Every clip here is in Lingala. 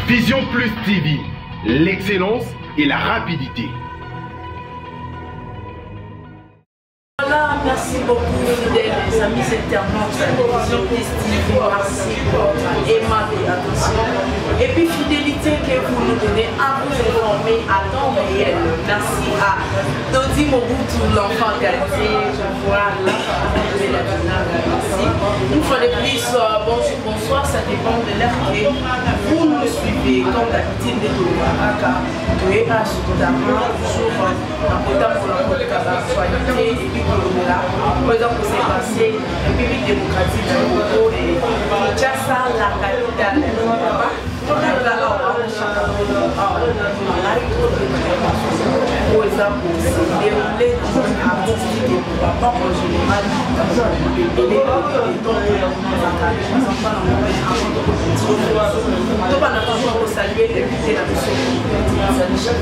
Vision Plus TV, l'excellence et la rapidité. Voilà, merci beaucoup fidèles amis internautes de Vision Plus TV, merci pour votre aimable attention et puis fidélité que vous nous donnez à vous informer à temps réel. Merci à Dodi Mobutu, l'enfant gâté, je vois là, merci. Une fois de plus, bonsoir, ça dépend de l'heure que vous nous suivez, comme d'habitude de Touraka, de EH, notamment, toujours en portant pour la soigner et puis là, par exemple, c'est passé la République démocratique du Congo et Kinshasa, la capitale là-bas. On a là, pour exemple, c'est déroulé dans un artistique et pas en général, tout en attendant pour saluer les invités de la mission.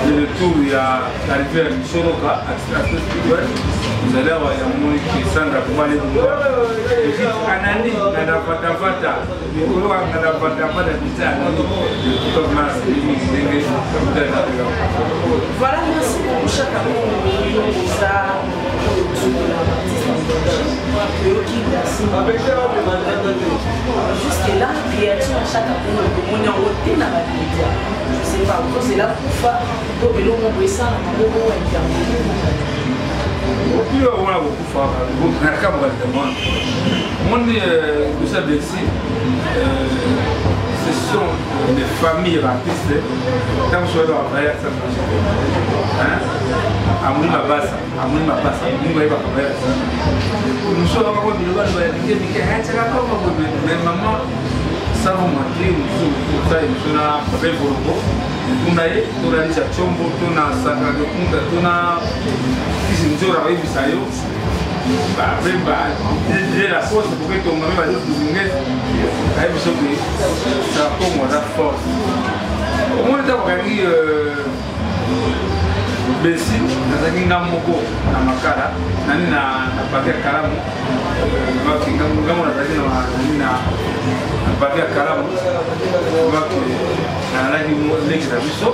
le tour il y a arrivé à Soroka, vous allez avoir un monde qui est sans la poêle de bois. Anani, n'a pas d'avata, Nicolas n'a pas d'avata, voilà, merci pour chaque jusque là, créature à chaque on est en côté dans la vie. Je sais pas, c'est là pour faire, donc le monde peut ça, on ce sont des familles artistes quand je suis dans la baie ça vous manquez, nous la force pour que ton mari va dire ça comme la force. Au moins d'avoir Bessi, nazaki ngamoko na makala, nani na paquet kalamu, baki ngamu na tani na paquet kalamu, baki na lagi leki na biso.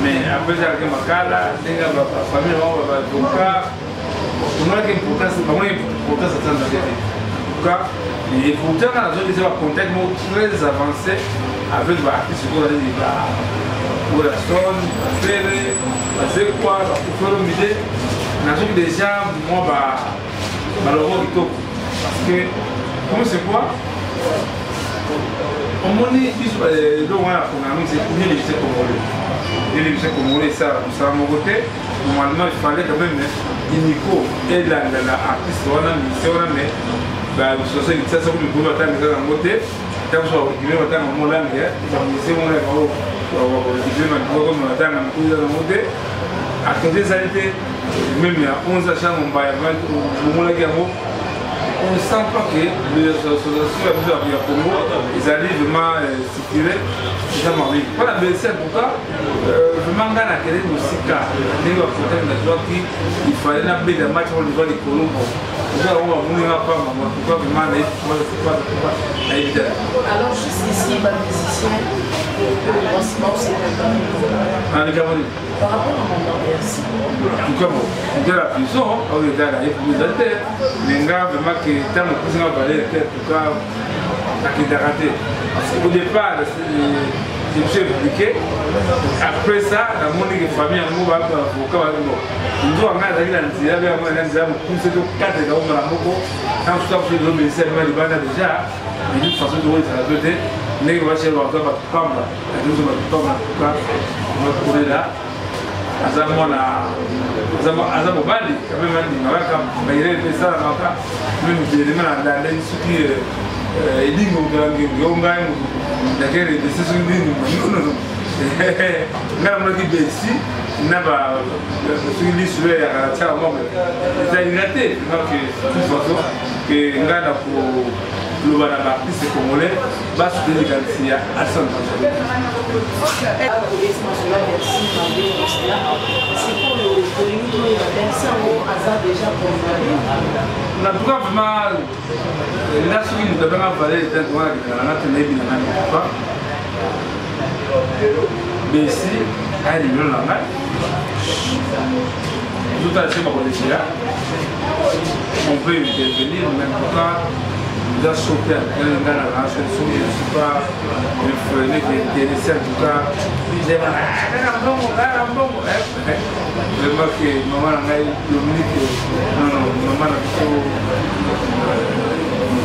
Mais après ça que makala, tenga ba famille ba toka, on a que importance, pas moins importance à ça en tout cas, et pourtant dans la zone des contexte très avancé avec ba artiste qu'on a dit pour la zone, la ferre, la quoi, la couture midi, n'a déjà moi malheureusement parce que comme c'est quoi, on m'a dit que donc voilà, on a mis c'est pour les lycées congolais, les lycées congolais ça mon côté, normalement il fallait quand même Nico et l'artiste on a mis c'est on a mis bah ça c'est ça pour le boulot attendre ça dans côté, tant que ça on dit mais attendre mon langue, ça me dit on est à côté ça été même à 11 ans on ne sent pas que les associations à Congo ils allaient vraiment circuler ça m'arrive voilà mais c'est pourquoi vraiment dans la télé aussi car il fallait la baie de match au niveau des colons alors juste ici, les musiciens, par rapport à mon merci. En tout cas, de la prison, on est dans la tête, les gars, vraiment, qui est un peu plus valé, en tout cas, la raté. Parce qu'au départ, je me suis impliqué. Après ça, dans mon famille, on va avocat. Nous avons déjà, mais d'une façon de retraiter, les gens qui ont été là. Azamo bali kama mimi maraka maire pesa na maka mimi ndio na ndani suki elingi otolangi ngai nakere décision nini non nga namonaki besi na soki lisu eyaka tiaka moko ezalina te que toute façon que nga na koloba na baartiste congolais basoutenir likanisi ya Alsan na tout cas vraiment là soki moto abanga valer etante wana akendaka nanga te nayebi na ngai na papa besi aya limelo na ngai zotala se bakolesela on peut intervenir mais en tout cas nous a choqué nga na nga soki je suis pas influené intéressé en tout cas vraiment que maman na ngai Dominique non maman na biso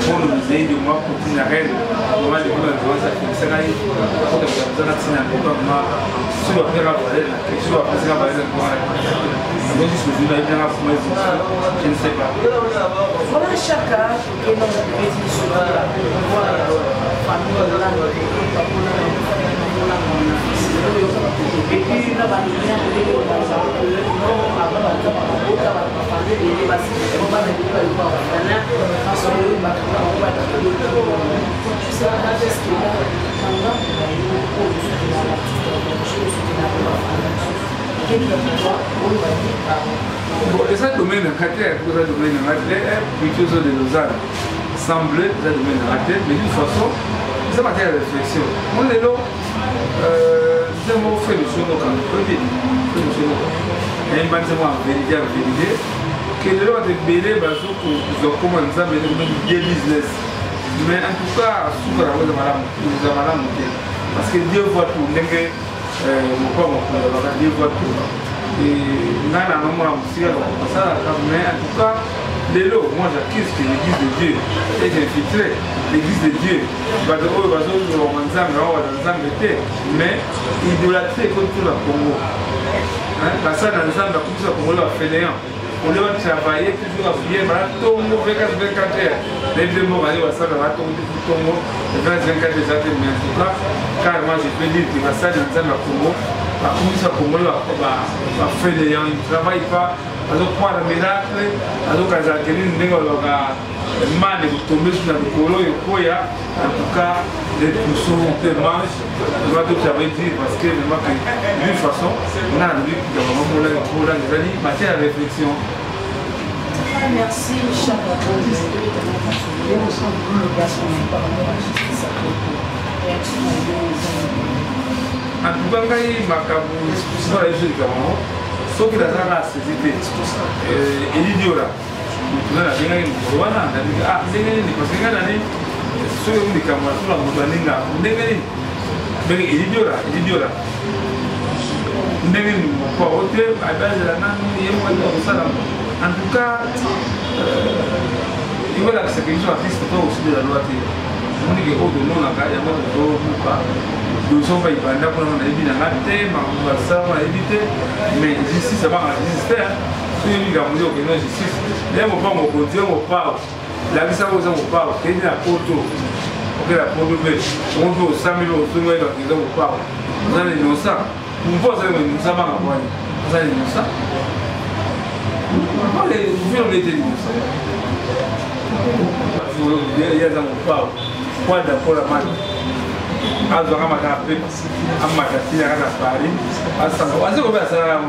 mpono zaidi mwa kutina rene maman likolo naza fikisa ngai otakazana tina ndepa ma soki bapeka valeur na ke soki bapesaka valeur na donc jusqu'aujourd'hui nayebi nanga fuma je ne sais pas voilà chaka que nous avons sur la famille de la et puis là bas il y a des gens non avant la famille de la on va le faire le voir là parce que le bateau on va tu sais là c'est ce qu'il y a pendant bon, et ça domaine en caractère, ça domaine en caractère, plutôt de Lausanne, semble, ça domaine en caractère, mais d'une façon, ça m'a fait la réflexion. Moi, les lots, c'est moi fait le show quand on peut dire, fait le show. Et moi, c'est moi en vérité, que les lots de belé, parce que ils ont commencé à mener des business. Mais en tout cas, sous la route de madame, parce que Dieu voit tout, Dieu voit tout. Et là, mais en tout cas, les lots, moi j'accuse que l'église de Dieu est infiltrée. L'église de Dieu, mais idolâtrée contre le Congo. Parce que dans l'ensemble, la Congo est fainéant. On doit travailler toujours à bien, voilà, tout le monde 24 heures. Les deux mots, on va ça, on va tomber tout le monde, 24 heures, mais en tout cas, carrément, je peux dire que ça, dans l'ensemble, la Congo, la communauté congolaise va faire des gens, ils ne travaillent pas, ils ont pas de miracle, ils ont qu'à acquérir une mal de tomber sur le colo et quoi, en tout cas, les poussons de manche, je dois tout j'avais dit parce que d'une façon, on a vu qu'il y a vraiment matière à réflexion. Merci, Michel. En tout cas, il m'a dit que la société est idiot. Il a dit que ah, c'est parce que ceux qui ont en tout cas, il va l'accepter artiste aussi de la loi. On dit que non, la carrière nous sommes pas pendant qu'on a évité, mais ici ça va résister. Si il y a une justice, les mots pas mon côté, on parle. La vie ça vous en parle. Quelle est la photo? Ok, la photo on veut 100 000 euros, on parle. Vous allez nous ça. Vous pensez que nous savons avoir. Vous allez nous ça. Vous allez nous ça. Il y a un parle. Quoi d'accord la main? Azora makape amakati ya kana pari asanga wazo kwa sala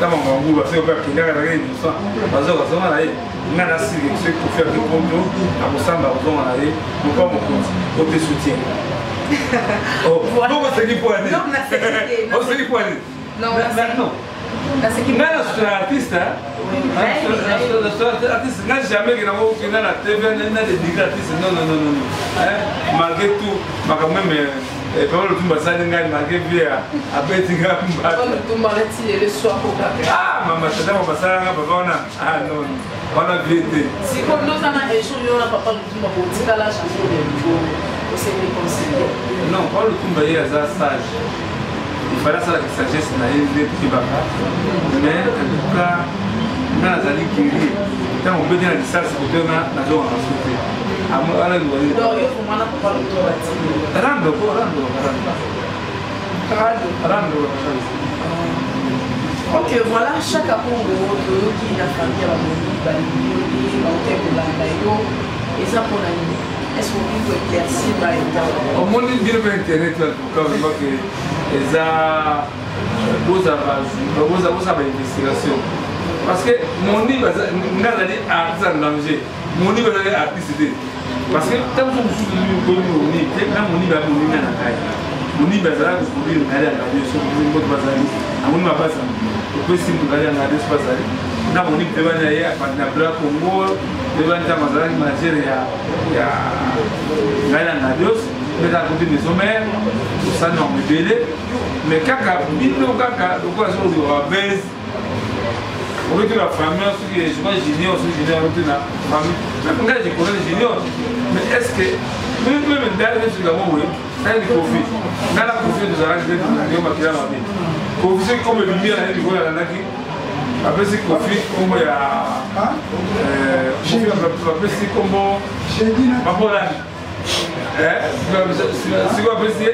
kama mwangu basi kwa kinga kana ngeni musa wazo kwa soma na yeye ngana siri kise kufia kipondo akusamba uzoma na yeye kwa mkonzi ote soutien oh donc c'est qui pour aller non na c'est oh c'est qui pour aller non non Nana sur artiste, artiste, n'a jamais que nous la TV, n'a des artistes, non. Malgré tout, quand même, quand le tout ça n'a malgré bien, après tu vas le soir ah, maman, c'est là on va ça, ah non, on a vérité. Si comme nous avons échoué, on a pas le tout pour tirer la chanson de se réconcilier. Non, pas le tout bailler à stage. Il fallait ça que sagesse n'a été petit baka mais en tout cas on a zali kiri tant on peut dire ça c'est que on a zone en sauté Ok, voilà, chaque apport qui la famille a et ça pour l'année. Est-ce qu'on peut éclaircir par exemple? Au monde de Internet, investigation. Parce que mon livre, n'a pas dit artiste en danger. Mon livre est artiste. Parce que tant que vous avez mon livre, mon livre est mon livre. Mon livre est là pour dire aller à la radio sur le mot de Bazali. À mon livre, on peut essayer de aller à la radio sur Bazali. Dans mon livre, devant aller à Panabra, Congo, devant Tamazali, Nigeria, il y a la radio. Mais à côté des sommaires, ça n'a pas été. Mais quand on a baisse, on veut que la famille, je suis junior, la famille, même quand je connais les juniors, mais est-ce que, même derrière ce gamin, ça a été confié. Dans la confiance de la radio, on a ma vie. Confié comme le lumière, il y a un naki. Après, c'est confié comme il y a. Après, c'est comme. C'est quoi apprécier?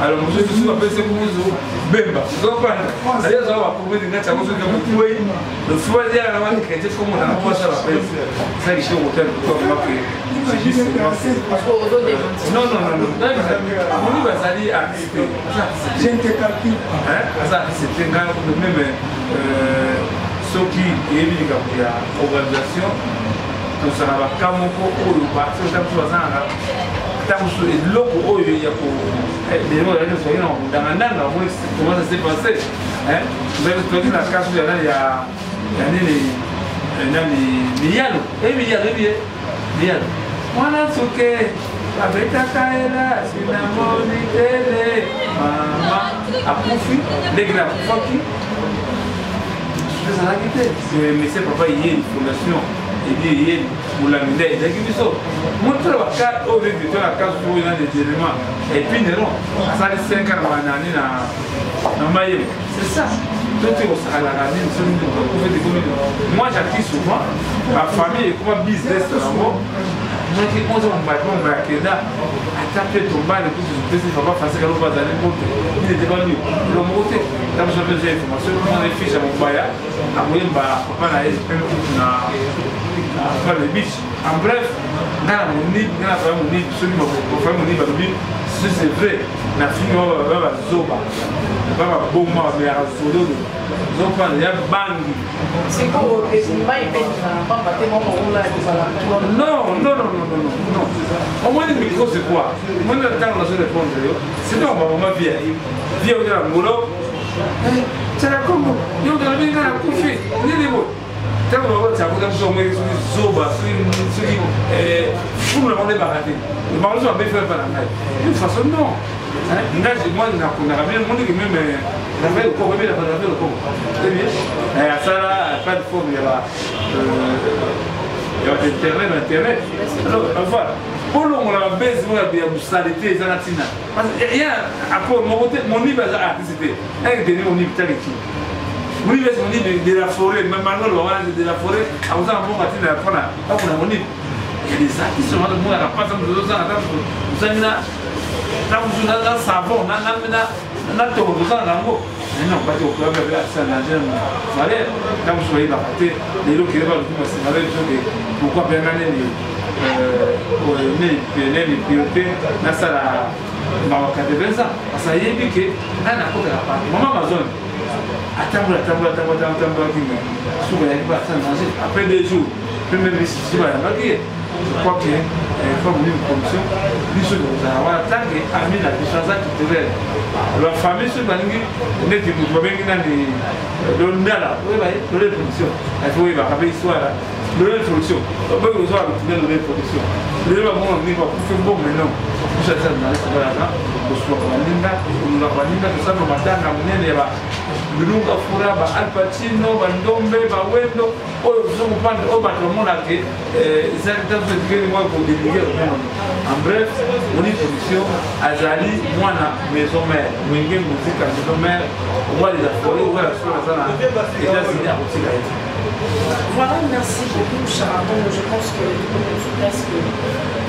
Alors, je suis apprécié pour vous. Bemba. C'est-à-dire que ça va prouver des gars qui ont trouvé le foyer à la main qui était comme on a pas ça la paix. Ça, il est au hôtel pour toi. Non. On y va salir à c'était un gars même ceux qui est la organisation. Nous sommes à Kamoko, au parti, nous sommes à l'autre, au lieu de dans un an, comment ça s'est passé. Vous avez expliqué la case où il y a Miliano. Voilà ce que avec ta caïra, c'est la monnaie, maman, à profit, les grands foki. Mais c'est papa, il y a une fondation. Et puis, il y a une fondation. Montre la carte au lieu de la case où il y a des éléments. Et puis, non, ça fait 5 ans dans Maïe. C'est ça. Moi, j'active souvent. Ma famille est comme un business dans le monde. Moi, je suis un bâtiment qui est là. À taper ton bal et tout, je ne pas faire ça. Il n'était pas lui. Il l'a monté. Quand je fais des informations, je prends les fiches à mon bail. À moi, papa n'a pas les biches. En bref, dans mon lit, c'est vrai. La fille va zoba. Va bomba, mais à solo. Zoba, il y a bang. C'est quoi le décision? Non. Au moins, le micro, c'est quoi? Moi, le temps, on a répondre. C'est non, maman, viens. Viens, on est à Molo. C'est la combo. Il y a un peu de coucher. Il y a des mots. Quand on va dire que vous avez zoba, ceux qui font le monde baraté. Le monde va bien faire par la main. De toute façon, non. Moi, on a bien le monde qui même la fait le corps, la fait le corps. C'est bien. À ça, là, pas de forme, il y a Internet. Alors, voilà. Pour le moment, on a besoin de saleté, de la tina. Parce qu'il y a encore mon livre à artistique. Un des mon livre tel que oui, mais on dit de la forêt, même maintenant, on va de la forêt, à vous en bon matin de la forêt, pas pour la monnaie. Il y a des artistes qui sont de moi, à la passe de 2 ans, vous avez un savon, un tour, vous en avez mais non, pas au club, c'est un agent. Quand vous soyez dans la tête, les lots qui sont c'est la même chose. Pourquoi bien aller les priorités dans la Marocaine de Benza? Parce qu'il y a dit que là, on a côté la part. Maman Amazon. Attends, après 2 jours, même si tu vas je crois que comme une commission, nous sommes à attaquer à la différence culturelle. La famille se bangue, on est du problème dans les Ndala, oui, dans les productions. Il faut y avoir une histoire, dans les productions. On peut vous avoir dans les productions. Les gens vont venir pour faire bon, mais non. Vous savez, dans les Ndala, vous soyez à Linda, vous la Linda, tout ça, nous matons à Mounela. Lunga Fura, Al Pacino, Bandombe, Bawendo, nous parlons au bâtiment là que certains de moi pour délivrer. En bref, on est production, Azali, moi, maison mère, Wingen, musique à maison mère, on voit les affaires, on voit la chose, et là, c'est à Voilà, merci beaucoup, Charaton. Je pense que presque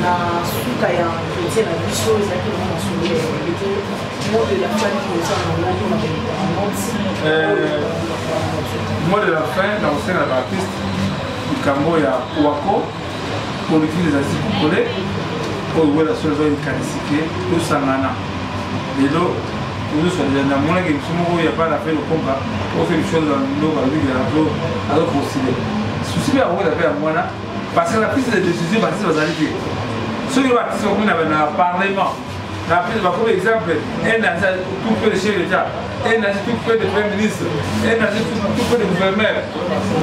la Soukaya, qui la vie chose, là, qui m'a soulevé, le mot de la fin qui nous a envoyé mot de la fin, dans le sein de l'artiste, du Cambo, il y a Ouako, pour l'utiliser les asiles congolais, pour voir la seule zone qualifiée, tout Sangana. Et là, nous sommes dans le monde qui il n'y a pas la fin de combat, on fait une chose dans le monde, à l'autre possible. Souci à vous d'appeler à moi, parce que la prise de décision, c'est la réalité. Ceux qui ont participé au Parlement, la prise, par exemple, un agent tout peu de chef d'État, un agent tout peu de Premier ministre, un agent tout peu de gouverneur,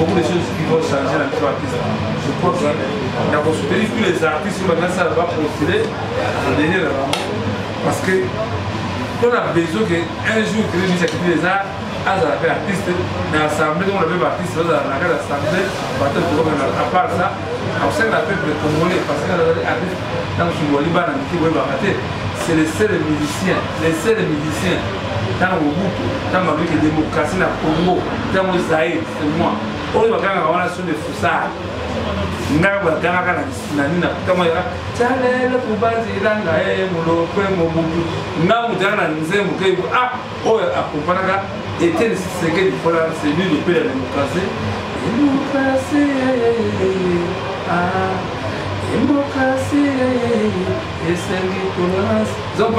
beaucoup de choses qui vont changer dans l'histoire artiste. Je crois que nous avons soutenu tous les artistes qui maintenant ça va postuler au dernier parce que on a besoin qu'un jour que nous acceptions les arts, à l'artiste, dans l'assemblée, on avait artiste, dans l'assemblée, à part ça, on sait la peuple congolais, parce que l'artiste, dans le Liban, c'est les seuls musiciens, dans le Mobutu, dans la démocratie, dans le Congo, dans le Zaïre, c'est moi. On va faire une relation de foussard. Ngaba ganga na nina kama ya chalele kubazilanga mulope mobutu ngamu jana nzembu ke oya akompanaka était le secret du voilà c'est lui le père de la démocratie démocratie et c'est tolérance donc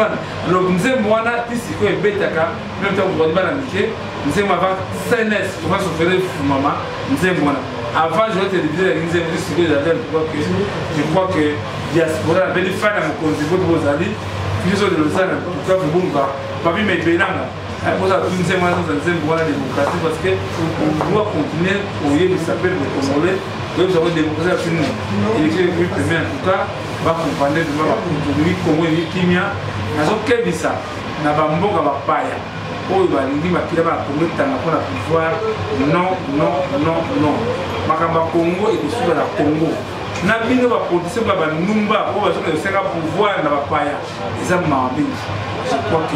le nzembu wana tisiko ebetaka même temps pour bana mike nzembu avant CNS comment se faire mama nzembu wana. Avant, je vais te dire je crois que diaspora avait des fans à me contribuer pour vos amis. Puis, de Lausanne, en tout cas, pour vous, pas vu mes bénins. Pour ça, nous sommes dans la démocratie parce qu'on doit continuer au lieu de s'appeler les Congolais. Donc, nous avons démocratie à finir. Et les clés premiers, en tout cas, va accompagner de ma Congo et Kimia. Nous avons qu'un visa. Nous avons un bon paya. Oyo balingi makila bakometanga mpona pouvoir non makambo ya Congo ekosuka na Congo na bino bapolitise banumba oyo bazoka esenga pouvoir na bapaya eza mawa mingi. Je crois que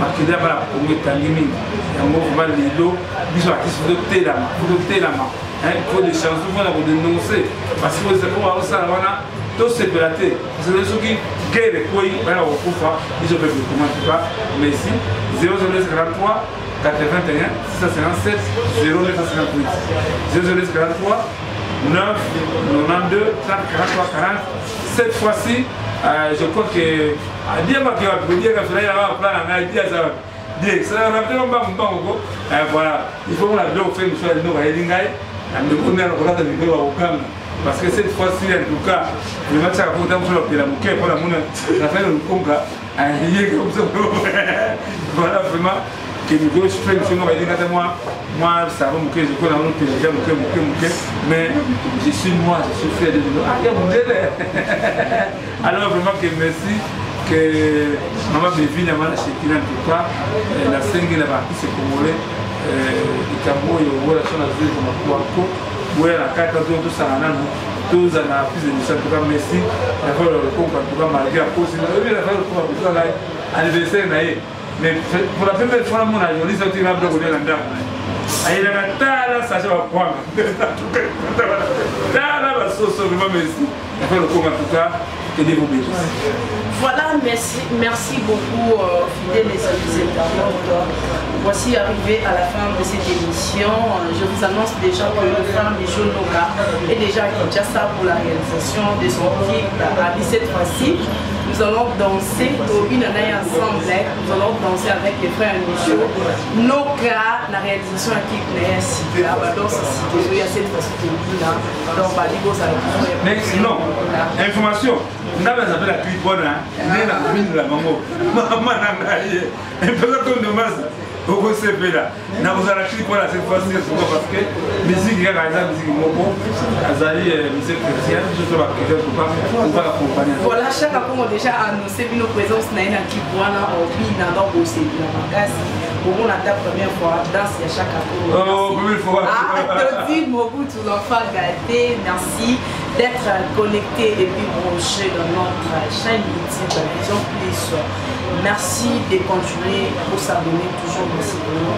makila bana Congo etangi mingi yango vraimen lelo biso artiste fototelama il faut des chansons mpona kodénoncer parce que osala wana tosepela te parce que soki guerre ekweyi bana kokufa biso pepe comment tu pas merci 0043 81 657 0958 0043 9 92 30 43 40. Cette fois-ci, je crois que voilà, il faut qu'on a deux fait une chose parce que cette fois-ci, en tout cas, le match a pour la mouquet pour la monnaie, la fin de Conga, voilà vraiment que nous devons faire une chose. Moi, ça va mouquer, je connais un autre, mais je suis moi, je suis fier de nous. Alors vraiment que merci. Que maman Béville a acheté en tout cas la scène de la partie c'est congolais du Cambo et au relation à Zé comme Kouako où la carte de tout ça en nous tous en a plus de en tout cas merci la fois le concours en tout cas malgré la pause il a la fois le concours là anniversaire mais pour la première fois mon avis on dit ça tu vas bloquer dans l'endroit il a tala ça je vais prendre tala la sauce vraiment merci la fois le concours en tout cas que Dieu vous bénisse. Voilà, merci beaucoup fidèles et amis internautes. Voici arrivé à la fin de cette émission. Je vous annonce déjà que le frère Michel Noka est déjà à Kinshasa pour la réalisation de son clip. À cette fois-ci, nous allons danser une année ensemble. Nous allons danser avec les frères Michel Noka. La réalisation à clip n'est ainsi que il y a cette fois-ci donc mais sinon, information. On a appelé la clip la ville de la maman. Maman n'a un peu de masse. Au CP là. N'a pas la clip cette fois-ci parce que musique il y a la musique moko. Azali musique chrétienne, je dois pas accompagner. Voilà, chaque fois on déjà annoncé nos présences dans une clip voilà au bina dans au CP la magasi. Pour la première fois danse à chaque fois. Oh, première fois. Ah, te beaucoup tous enfants gâtés. Merci d'être connectés et puis branchés dans notre chaîne YouTube Vision Plus. Merci de continuer pour s'abonner toujours. Merci pour nous.